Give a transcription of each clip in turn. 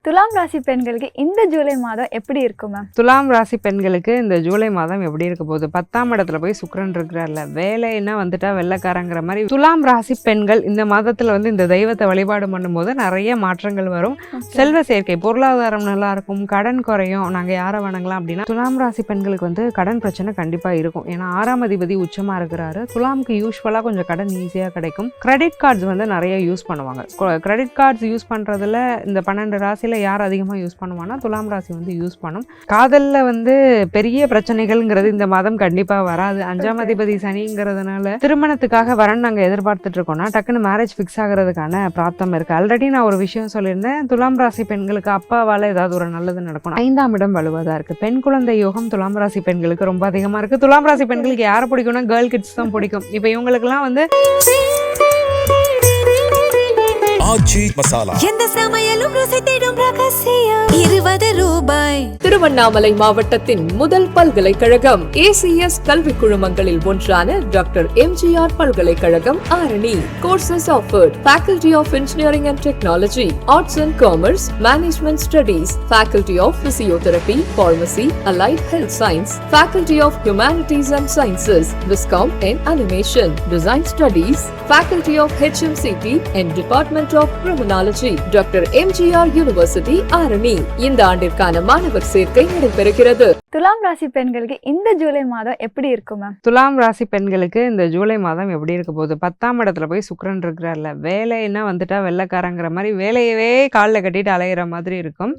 துலாம் ராசி பெண்களுக்கு இந்த ஜூலை மாதம் எப்படி இருக்கும் மேம்? துலாம் ராசி பெண்களுக்கு இந்த ஜூலை மாதம் எப்படி இருக்க போகுது? 10ஆம் இடத்துல போய் சுக்கிரன் இருக்கிறார்ல, வேலைன்னா வந்துட்டா வெள்ளைக்காரங்கிற மாதிரி துலாம் ராசி பெண்கள் இந்த மாதத்துல இந்த தெய்வத்தை வழிபாடு பண்ணும்போது நிறைய மாற்றங்கள் வரும். செல்வ சேர்க்கை, பொருளாதாரம் நல்லா இருக்கும், கடன் குறையும். நாங்க யாரை வணங்கலாம் அப்படின்னா துலாம் ராசி பெண்களுக்கு கடன் பிரச்சனை கண்டிப்பா இருக்கும். ஏன்னா 6ஆம் அதிபதி உச்சமா இருக்கிறாரு. துலாமுக்கு யூஸ்வலா கொஞ்சம் கடன் ஈஸியா கிடைக்கும். கிரெடிட் கார்ட்ஸ் நிறைய யூஸ் பண்ணுவாங்க. கிரெடிட் கார்ட்ஸ் யூஸ் பண்றதுல இந்த 12 ராசியில யார் அதிகமாக யூஸ் பண்ணுவான்னா துலாம் ராசி யூஸ் பண்ணும். காதலில் பெரிய பிரச்சனைகள்ங்கிறது இந்த மாதம் கண்டிப்பாக வராது. 5ஆம் அதிபதி சனிங்கிறதுனால திருமணத்துக்காக வரன்னு நாங்கள் எதிர்பார்த்துட்டு இருக்கோம்னா டக்குன்னு மேரேஜ் ஃபிக்ஸ் ஆகிறதுக்கான பிராப்தம் இருக்குது. ஆல்ரெடி நான் ஒரு விஷயம் சொல்லியிருந்தேன், துலாம் ராசி பெண்களுக்கு அப்பாவால் ஏதாவது ஒரு நல்லது நடக்கணும். 5ஆம் இடம் வலுவாக இருக்குது. பெண் குழந்தை யோகம் துலாம் ராசி பெண்களுக்கு ரொம்ப அதிகமாக இருக்குது. துலாம் ராசி பெண்களுக்கு யாரை பிடிக்கும்னா கேர்ள் கிட்ஸ் தான் பிடிக்கும். இப்போ இவங்களுக்குலாம் ஆச்சி மசாலா எந்த சமையலும் ருசி தேடும் ரகசியம் 20 ரூபாய். திருவண்ணாமலை மாவட்டத்தின் முதல் பல்கலைக்கழகம் ACS கல்வி குழுமங்களில் ஒன்றான டாக்டர் MGR பல்கலைக்கழகம் Arani. Courses offered: Faculty of Engineering and Technology, Arts and Commerce, Management Studies, Faculty of Physiotherapy, Pharmacy, Allied Health Science, Faculty of Humanities and Sciences, Viscom and Animation, Design Studies, Faculty of HMCT and Department of Criminology, doctor MGR university Arani. இந்த ஆண்டிற்கான மாணவர் சேர்க்கை நடைபெறுகிறது. துலாம் ராசி பெண்களுக்கு இந்த ஜூலை மாதம் எப்படி இருக்கும் மேம்? துலாம் ராசி பெண்களுக்கு இந்த ஜூலை மாதம் எப்படி இருக்க போகுது? 10ஆம் இடத்துல போய் சுக்கிரன் இருக்கிறார்ல, வேலைன்னா வந்துட்டா வெள்ளைக்காரங்கிற மாதிரி வேலையவே காலில் கட்டிட்டு அலையிற மாதிரி இருக்கும்.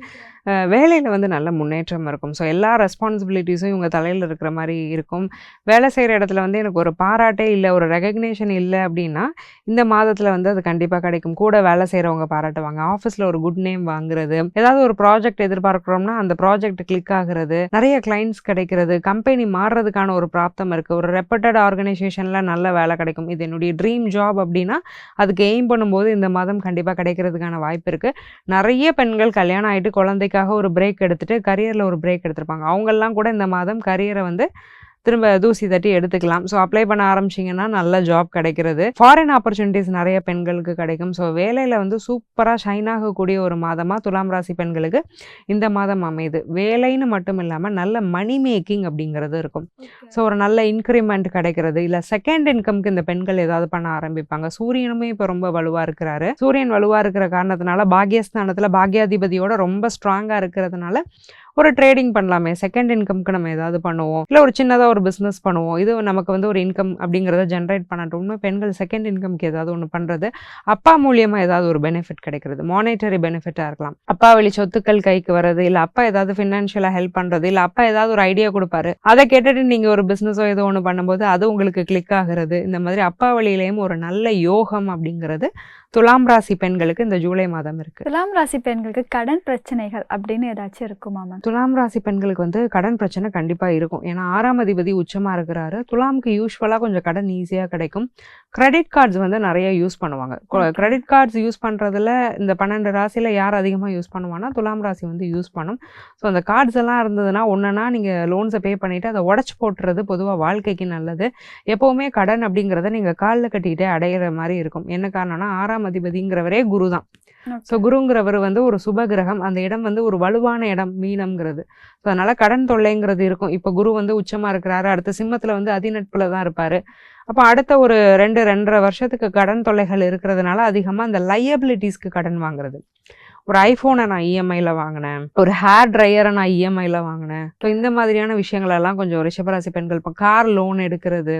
வேலையில் நல்ல முன்னேற்றம் இருக்கும். ஸோ எல்லா ரெஸ்பான்சிபிலிட்டிஸும் இவங்க தலையில் இருக்கிற மாதிரி இருக்கும். வேலை செய்கிற இடத்துல எனக்கு ஒரு பாராட்டே இல்லை, ஒரு ரெகக்னேஷன் இல்லை அப்படின்னா இந்த மாதத்தில் அது கண்டிப்பாக கிடைக்கும். கூட வேலை செய்கிறவங்க பாராட்டுவாங்க, ஆஃபீஸில் ஒரு குட் நேம் வாங்குறது, ஏதாவது ஒரு ப்ராஜெக்ட் எதிர்பார்க்குறோம்னா அந்த ப்ராஜெக்ட் கிளிக் ஆகுறது, நிறைய கிளைண்ட்ஸ் கிடைக்கிறது, கம்பெனி மாறுறதுக்கான ஒரு பிராப்தம் இருக்குது. ஒரு ரெப்யூட்டட் ஆர்கனைசேஷனில் நல்ல வேலை கிடைக்கும். இது என்னுடைய ட்ரீம் ஜாப் அப்படின்னா அதுக்கு எய்ம் பண்ணும்போது இந்த மாதம் கண்டிப்பாக கிடைக்கிறதுக்கான வாய்ப்பு இருக்குது. நிறைய பெண்கள் கல்யாணம் ஆகிட்டு குழந்தைக்காக ஒரு பிரேக் எடுத்துட்டு கரியரில் ஒரு பிரேக் எடுத்திருப்பாங்க. அவங்கெல்லாம் கூட இந்த மாதம் கரியரை திரும்ப தூசி தட்டி எடுத்துக்கலாம். ஸோ அப்ளை பண்ண ஆரம்பிச்சிங்கன்னா நல்ல ஜாப் கிடைக்கிறது. ஃபாரின் ஆப்பர்ச்சுனிட்டிஸ் நிறைய பெண்களுக்கு கிடைக்கும். ஸோ வேலையில் சூப்பராக ஷைன் ஆகக்கூடிய ஒரு மாதமாக துலாம் ராசி பெண்களுக்கு இந்த மாதம் அமையுது. வேலைன்னு மட்டும் இல்லாமல் நல்ல மணி மேக்கிங் அப்படிங்கிறது இருக்கும். ஸோ ஒரு நல்ல இன்க்ரிமெண்ட் கிடைக்கிறது, இல்லை செகண்ட் இன்கம்க்கு இந்த பெண்கள் ஏதாவது பண்ண ஆரம்பிப்பாங்க. சூரியனுமே இப்போ ரொம்ப வலுவாக இருக்கிறாரு. சூரியன் வலுவாக இருக்கிற காரணத்தினால பாக்யஸ்தானத்தில் பாக்யாதிபதியோட ரொம்ப ஸ்ட்ராங்காக இருக்கிறதுனால ஒரு ட்ரேடிங் பண்ணலாமே, செகண்ட் இன்கம்க்கு நம்ம ஏதாவது பண்ணுவோம், இல்லை ஒரு சின்னதாக ஒரு பிஸ்னஸ் பண்ணுவோம், இது நமக்கு ஒரு இன்கம் அப்படிங்கிறத ஜென்ரேட் பண்ணட்டும்னு பெண்கள் செகண்ட் இன்கம்க்கு ஏதாவது ஒன்று பண்ணுறது, அப்பா மூலியமாக ஏதாவது ஒரு பெனிஃபிட் கிடைக்கிறது, மானிட்டரி பெனிஃபிட்டாக இருக்கலாம், அப்பா வழி சொத்துக்கள் கைக்கு வர்றது, இல்லை அப்பா ஏதாவது ஃபினான்ஷியலாக ஹெல்ப் பண்ணுறது, இல்லை அப்பா ஏதாவது ஒரு ஐடியா கொடுப்பாரு, அதை கேட்டுட்டு நீங்கள் ஒரு பிஸ்னஸோ ஏதோ ஒன்று பண்ணும்போது அது உங்களுக்கு கிளிக் ஆகிறது. இந்த மாதிரி அப்பா வழியிலேயும் ஒரு நல்ல யோகம் அப்படிங்கிறது துலாம் ராசி பெண்களுக்கு இந்த ஜூலை மாதம் இருக்கு. துலாம் ராசி பெண்களுக்கு கடன் பிரச்சனைகள் அப்படின்னு ஏதாச்சும் இருக்குமா மேம்? துலாம் ராசி பெண்களுக்கு கடன் பிரச்சனை கண்டிப்பா இருக்கும். ஏன்னா 6ஆம் அதிபதி உச்சமா இருக்கிறாரு. துலாமுக்கு யூஸ்வலா கொஞ்சம் கடன் ஈஸியா கிடைக்கும். கிரெடிட் கார்ட்ஸ் நிறைய யூஸ் பண்ணுவாங்க. கிரெடிட் கார்ட்ஸ் யூஸ் பண்றதுல இந்த 12 ராசியில யார் அதிகமாக யூஸ் பண்ணுவான்னா துலாம் ராசி யூஸ் பண்ணும். ஸோ அந்த கார்ட்ஸ் எல்லாம் இருந்ததுன்னா ஒன்றுனா நீங்க லோன்ஸை பே பண்ணிட்டு அதை உடச்சு போட்டுறது பொதுவாக வாழ்க்கைக்கு நல்லது. எப்பவுமே கடன் அப்படிங்கிறத நீங்க காலில் கட்டிக்கிட்டே அடையிற மாதிரி இருக்கும். என்ன காரணம்னா 6ஆம் அதிபதிங்கிறவரே குரு தான். ஸோ குருங்கிறவர் ஒரு சுப கிரகம். அந்த இடம் ஒரு வலுவான இடம், மீனம்ங்கிறது. ஸோ அதனால கடன் தொல்லைங்கிறது இருக்கும். இப்போ குரு உச்சமா இருக்கிறாரு, அடுத்த சிம்மத்துல அதிநட்புல தான் இருப்பாரு. அப்போ அடுத்த ஒரு 2-2.5 வருஷத்துக்கு கடன் தொல்லைகள் இருக்கிறதுனால அதிகமாக அந்த லயபிலிட்டிஸ்க்கு கடன் வாங்குறது. ஒரு ஐஃபோனை நான் இஎம்ஐயில் வாங்கினேன், ஒரு ஹேர் ட்ரையரை நான் இஎம்ஐயில் வாங்கினேன். ஸோ இந்த மாதிரியான விஷயங்களெல்லாம் கொஞ்சம் ரிஷபராசி பெண்கள் இப்போ கார் லோன் எடுக்கிறது,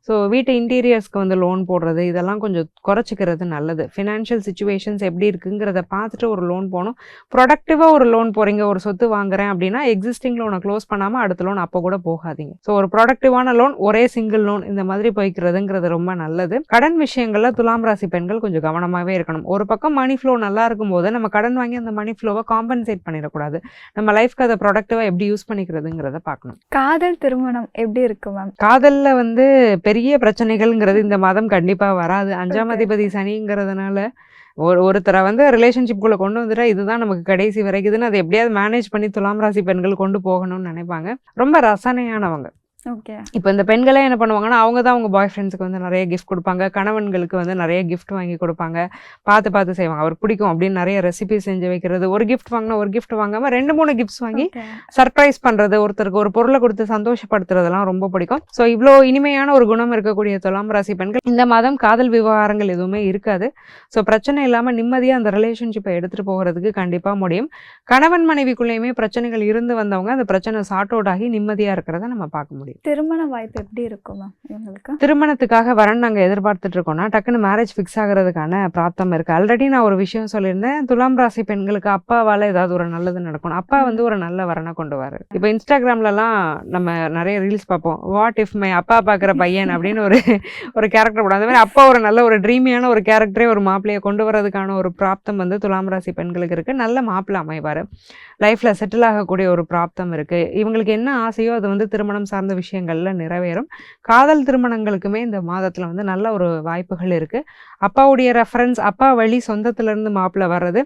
ஸோ வீட்டு இன்டீரியர்ஸ்க்கு லோன் போடுறது, இதெல்லாம் கொஞ்சம் குறைச்சிக்கிறது நல்லது. ஃபினான்ஷியல் சுச்சுவேஷன்ஸ் எப்படி இருக்குங்கிறத பார்த்துட்டு ஒரு லோன் போகணும். ப்ரொடக்டிவாக ஒரு லோன் போகிறீங்க, ஒரு சொத்து வாங்குறேன் அப்படின்னா எக்ஸிஸ்டிங் லோனை க்ளோஸ் பண்ணாமல் அடுத்த லோன் அப்போ கூட போகாதீங்க. ஸோ ஒரு ப்ரொடக்டிவான லோன், ஒரே சிங்கிள் லோன், இந்த மாதிரி போய்க்கிறதுங்கிறது ரொம்ப நல்லது. கடன் விஷயங்களில் துலாம் ராசி பெண்கள் கொஞ்சம் கவனமாகவே இருக்கணும். ஒரு பக்கம் மணி ஃப்ளோ நல்லா இருக்கும்போது நம்ம கடன் வாங்கி அந்த மணி ஃப்ளோவை காம்பன்சேட் பண்ணிடக்கூடாது. நம்ம லைஃப்க்கு அதை ப்ரொடக்டிவாக எப்படி யூஸ் பண்ணிக்கிறதுங்கிறத பார்க்கணும். காதல் திருமணம் எப்படி இருக்கு மேம்? காதலில் பெரிய பிரச்சனைகள்ங்கிறது இந்த மாதம் கண்டிப்பா வராது. 5ஆம் அதிபதி சனிங்கிறதுனால ஒருத்தரை ரிலேஷன்ஷிப்குள்ள கொண்டு வந்துட்டா இதுதான் நமக்கு கடைசி வரைக்குதுன்னு அதை எப்படியாவது மேனேஜ் பண்ணி துலாம் ராசி பெண்கள் கொண்டு போகணும்னு நினைப்பாங்க. ரொம்ப ரசனையானவங்க. ஓகே. இப்போ இந்த பெண்களே என்ன பண்ணுவாங்கன்னா, அவங்க தான் அவங்க பாய் ஃப்ரெண்ட்ஸுக்கு வந்து நிறைய கிஃப்ட் கொடுப்பாங்க. கணவன்களுக்கு வந்து நிறைய கிஃப்ட் வாங்கி கொடுப்பாங்க. பார்த்து செய்வாங்க. அவருக்கு பிடிக்கும் அப்படின்னு நிறைய ரெசிபி செஞ்சு வைக்கிறது. ஒரு கிஃப்ட் வாங்கினா ஒரு கிஃப்ட் வாங்காம 2-3 கிஃப்ட்ஸ் வாங்கி ஓகே. சர்ப்ரைஸ் பண்ணுறது, ஒருத்தருக்கு ஒரு பொருளை கொடுத்து சந்தோஷப்படுத்துறதெல்லாம் ரொம்ப பிடிக்கும். ஸோ இவ்வளோ இனிமையான ஒரு குணம் இருக்கக்கூடிய துலாம் ராசி பெண்கள் இந்த மாதம் காதல் விவகாரங்கள் எதுவுமே இருக்காது. ஸோ பிரச்சனை இல்லாமல் நிம்மதியாக அந்த ரிலேஷன்ஷிப்பை எடுத்துகிட்டு போகிறதுக்கு கண்டிப்பாக முடியும். கணவன் மனைவிக்குள்ளேயுமே பிரச்சனைகள் இருந்து வந்தவங்க அந்த பிரச்சனை சார்ட் அவுட் ஆகி நிம்மதியாக இருக்கிறத நம்ம பார்க்க முடியும். திருமண வாய்ப்பு எப்படி இருக்கும் மேம் இவங்களுக்கு? திருமணத்துக்காக வரன் நாங்கள் எதிர்பார்த்துட்டு இருக்கோம்னா டக்குன்னு மேரேஜ் ஃபிக்ஸ் ஆகிறதுக்கான பிராப்தம் இருக்குது. ஆல்ரெடி நான் ஒரு விஷயம் சொல்லியிருந்தேன், துலாம் ராசி பெண்களுக்கு அப்பாவால் ஏதாவது ஒரு நல்லது நடக்கணும். அப்பா வந்து ஒரு நல்ல வரனை கொண்டு வர. இப்போ இன்ஸ்டாகிராம்லலாம் நம்ம நிறைய ரீல்ஸ் பார்ப்போம், வாட் இஃப் மை அப்பா பார்க்குற பையன் அப்படின்னு ஒரு கேரக்டர் போடும். அந்த மாதிரி அப்பா ஒரு நல்ல ஒரு ட்ரீமியான ஒரு கேரக்டரே ஒரு மாப்பிள்ளையை கொண்டு வரதுக்கான ஒரு பிராப்தம் வந்து துலாம் ராசி பெண்களுக்கு இருக்குது. நல்ல மாப்பிள்ளை அமைவார். லைஃப்பில் செட்டில் ஆகக்கூடிய ஒரு பிராப்தம் இருக்குது. இவங்களுக்கு என்ன ஆசையோ அது வந்து திருமணம் சார்ந்த விஷயங்களில் நிறைவேறும். காதல் திருமணங்களுக்குமே இந்த மாதத்தில் வந்து நல்ல ஒரு வாய்ப்புகள் இருக்குது. அப்பாவுடைய ரெஃபரன்ஸ், அப்பா வழி சொந்தத்திலேருந்து மாப்பிள்ளை வர்றது,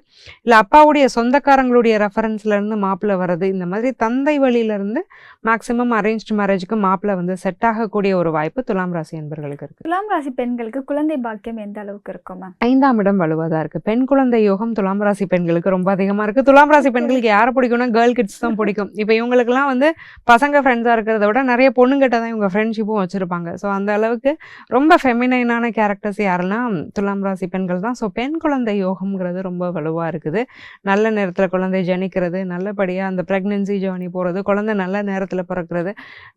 இல்லை அப்பாவுடைய சொந்தக்காரங்களுடைய ரெஃபரன்ஸ்லேருந்து மாப்பிள்ளை வர்றது, இந்த மாதிரி தந்தை வழியிலேருந்து மேக்ஸிமம் அரேஞ்ச்டு மேரேஜுக்கு மாப்பிள்ளை வந்து செட் ஆகக்கூடிய ஒரு வாய்ப்பு துலாம் ராசி என்பர்களுக்கு இருக்குது. துலாம் ராசி பெண்களுக்கு குழந்தை பாக்கியம் எந்த அளவுக்கு இருக்கும் மேம்? 5ஆம் இடம் வலுவாக தான் இருக்குது. பெண் குழந்தை யோகம் துலாம் ராசி பெண்களுக்கு ரொம்ப அதிகமாக இருக்குது. துலாம் ராசி பெண்களுக்கு யாரை பிடிக்கும்னா கேர்ள் கிட்ஸ் தான் பிடிக்கும். இப்போ இவங்களுக்குலாம் வந்து பசங்க ஃப்ரெண்ட்ஸாக இருக்கிறத விட நிறைய பொண்ணுங்கிட்ட தான் இவங்க ஃப்ரெண்ட்ஷிப்பும் வச்சுருப்பாங்க. ஸோ அந்த அளவுக்கு ரொம்ப ஃபெமினைனான கேரக்டர்ஸ் யாரெல்லாம் துலாம் ராசி பெண்கள் தான். ஸோ பெண் குழந்தை யோகம்ங்கிறது ரொம்ப வலுவாக இருக்குது. நல்ல நேரத்தில் குழந்தை ஜனிக்கிறது, நல்லபடியாக அந்த ப்ரெக்னென்சி ஜேர்னி போகிறது, குழந்தை நல்ல நேரத்தில் பிறக்கிறது.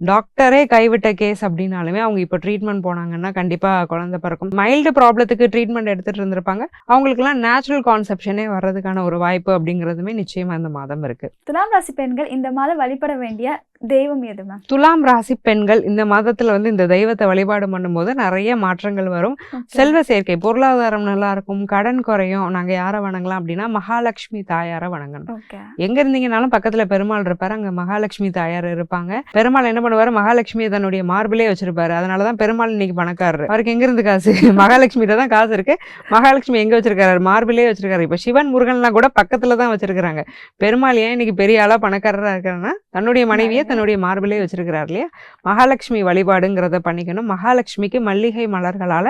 டாக்டரே கைவிட்ட கேஸ் அப்படின்னாலுமே அவங்க இப்போ ட்ரீட்மெண்ட் போனாங்கன்னா கண்டிப்பாக குழந்தை பிறக்கும். மைல்டு ப்ராப்ளத்துக்கு ட்ரீட்மெண்ட் எடுத்துகிட்டு இருந்திருப்பாங்க, அவங்களுக்குலாம் நேச்சுரல் கான்செப்ஷனே வர்றதுக்கான ஒரு வாய்ப்பு அப்படிங்கிறதுமே நிச்சயமாக இந்த மாதம் இருக்குது. துலாம் ராசி பெண்கள் இந்த மாதம் வழிபட வேண்டிய தெய்வம் எது மேம்? துலாம் ராசி பெண்கள் இந்த மாதத்தில் வந்து இந்த தெய்வத்தை வழிபாடு பண்ணும்போது நிறைய மாற்றங்கள் வரும். செல்வ சேர்க்கை, பொருளாதாரம் நல்லா இருக்கும், கடன் குறையும். நாங்கள் யாரை வணங்கலாம் அப்படின்னா மகாலட்சுமி தாயாரை வணங்கணும். ஓகே. எங்க இருந்தீங்கனாலும் பக்கத்துல பெருமாள் இருப்பாரு, அங்க மகாலட்சுமி தாயார் இருப்பாங்க. பெருமாள் என்ன பண்ணுவாரு, மகாலட்சுமியை தன்னுடைய மார்பிலே வச்சிருப்பாரு. அதனாலதான் பெருமாள் இன்னைக்கு பணக்காரரு. அவருக்கு எங்க இருந்து காசு? மகாலட்சுமியில தான் காசு இருக்கு. மகாலட்சுமி எங்க வச்சிருக்காரு? மார்பிலே வச்சிருக்காரு. இப்ப சிவன் முருகன்லாம் கூட பக்கத்துல தான் வச்சிருக்காங்க. பெருமாள் ஏன் இன்னைக்கு பெரிய ஆளா பணக்காரரா இருக்காருன்னா தன்னுடைய மனைவியை தன்னுடைய மார்பிலே வச்சிருக்கிறார் இல்லையா. மகாலட்சுமி வழிபாடுங்கிறத பண்ணிக்கணும். மகாலட்சுமிக்கு மல்லிகை மலர்களால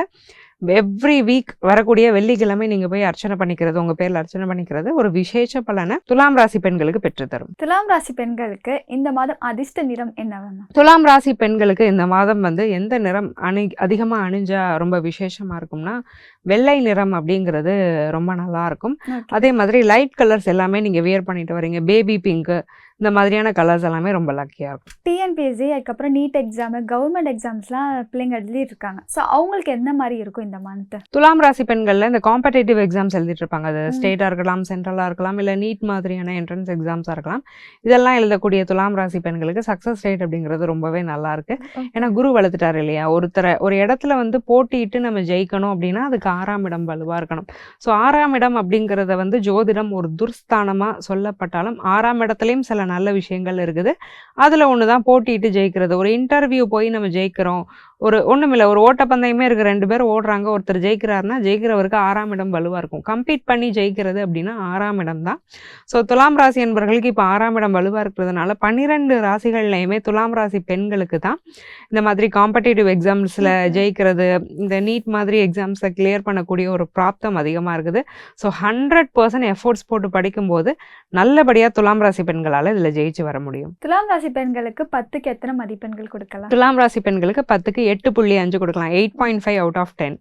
எவ்ரி வீக் வரக்கூடிய வெள்ளிக்கிழமை நீங்க போய் அர்ச்சனை பண்ணிக்கிறது, உங்க பேர்ல அர்ச்சனை பண்ணிக்கிறது ஒரு விசேஷ பலனை துலாம் ராசி பெண்களுக்கு பெற்றுத்தரும். துலாம் ராசி பெண்களுக்கு இந்த மாதம் அதிர்ஷ்ட நிறம் என்ன வேணும்? துலாம் ராசி பெண்களுக்கு இந்த மாதம் வந்து எந்த நிறம் அதிகமா அணிஞ்சா ரொம்ப விசேஷமா இருக்கும்னா வெள்ளை நிறம் அப்படிங்கிறது ரொம்ப நல்லா இருக்கும். அதே மாதிரி லைட் கலர்ஸ் எல்லாமே நீங்க வியர் பண்ணிட்டு வரீங்க, பேபி பிங்க், இந்த மாதிரியான கலர்ஸ் எல்லாமே ரொம்ப லக்கியாக இருக்கும். டிஎன்பிஎஸ்சி அதுக்கப்புறம் நீட் எக்ஸாம், கவர்மெண்ட் எக்ஸாம்ஸ்லாம் பிள்ளைங்க எழுதிட்டு இருக்காங்க. ஸோ அவங்களுக்கு என்ன மாதிரி இருக்கும் இந்த மந்த்? துலாம் ராசி பெண்களில் இந்த காம்படேட்டிவ் எக்ஸாம்ஸ் எழுதிட்டு இருப்பாங்க. அது ஸ்டேட்டாக இருக்கலாம், சென்ட்ரலாக இருக்கலாம், இல்லை நீட் மாதிரியான என்ட்ரன்ஸ் எக்ஸாம்ஸாக இருக்கலாம். இதெல்லாம் எழுதக்கூடிய துலாம் ராசி பெண்களுக்கு சக்ஸஸ் ரேட் அப்படிங்கிறது ரொம்பவே நல்லா இருக்கு. ஏன்னா குரு வளர்த்துட்டாரு இல்லையா. ஒரு இடத்துல வந்து போட்டிட்டு நம்ம ஜெயிக்கணும் அப்படின்னா அதுக்கு 6ஆம் இடம் வலுவாக இருக்கணும். ஸோ 6ஆம் இடம் அப்படிங்கிறத வந்து ஜோதிடம் ஒரு துர்ஸ்தானமாக சொல்லப்பட்டாலும் 6ஆம் இடத்துலையும் சில நல்ல விஷயங்கள் இருக்குது. அதில் ஒன்று தான் போட்டிட்டு ஜெயிக்கிறது. ஒரு இன்டர்வியூ போய் நம்ம ஜெயிக்கிறோம், ஒன்றுமில்லை, ஒரு ஓட்டப்பந்தயமே இருக்குது, 2 பேர் ஓடுறாங்க, ஒருத்தர் ஜெயிக்கிறாருன்னா ஜெயிக்கிறவருக்கு 6ஆம் இடம் வலுவாக இருக்கும். கம்பீட் பண்ணி ஜெயிக்கிறது அப்படின்னா 6ஆம் இடம் தான். ஸோ துலாம் ராசி என்பவர்களுக்கு இப்போ 6ஆம் இடம் வலுவாக இருக்கிறதுனால 12 ராசிகள்லையுமே துலாம் ராசி பெண்களுக்கு தான் இந்த மாதிரி காம்படேட்டிவ் எக்ஸாம்ஸில் ஜெயிக்கிறது, இந்த நீட் மாதிரி எக்ஸாம்ஸை கிளியர் பண்ணக்கூடிய ஒரு பிராப்தம் அதிகமாக இருக்குது. ஸோ 100% எஃபோர்ட்ஸ் போட்டு படிக்கும்போது நல்லபடியாக துலாம் ராசி பெண்களால் இதில் ஜெயிச்சு வர முடியும். துலாம் ராசி பெண்களுக்கு 10க்கு எத்தனை மதிப்பெண்கள் கொடுக்கலாம்? துலாம் ராசி பெண்களுக்கு 10க்கு 8.5 கொடுக்கலாம். 8.5 அவுட் ஆஃப் 10.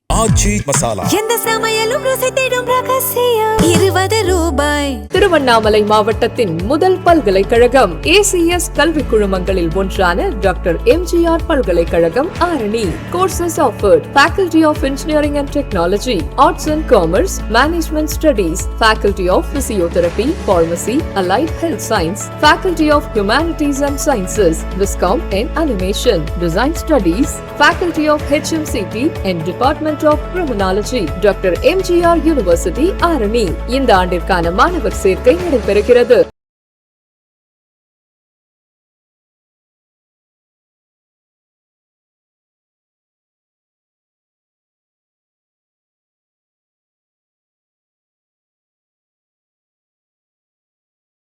ஆச்சி மசாலா. எந்த சமையலும் ருசி தேடும் ரகசியம் 20 ரூபாய். திருவண்ணாமலை மாவட்டத்தின் முதல் பல்கலைக்கழகம் ஏசிஎஸ் கல்வி குழுமங்களில் ஒன்றான டாக்டர் எம்ஜிஆர் பல்கலைக்கழகம் Arani. Courses offered: Faculty of Engineering and Technology, Arts and Commerce, Management Studies, Faculty of Physiotherapy, Pharmacy, Allied Health Science, Faculty of Humanities and Sciences, Viscom and Animation, Design Studies, Faculty of HMCT and Department of Criminology, doctor MGR university Arani. இந்த ஆண்டிற்கான மாணவர் சேர்க்கை நடைபெறுகிறது.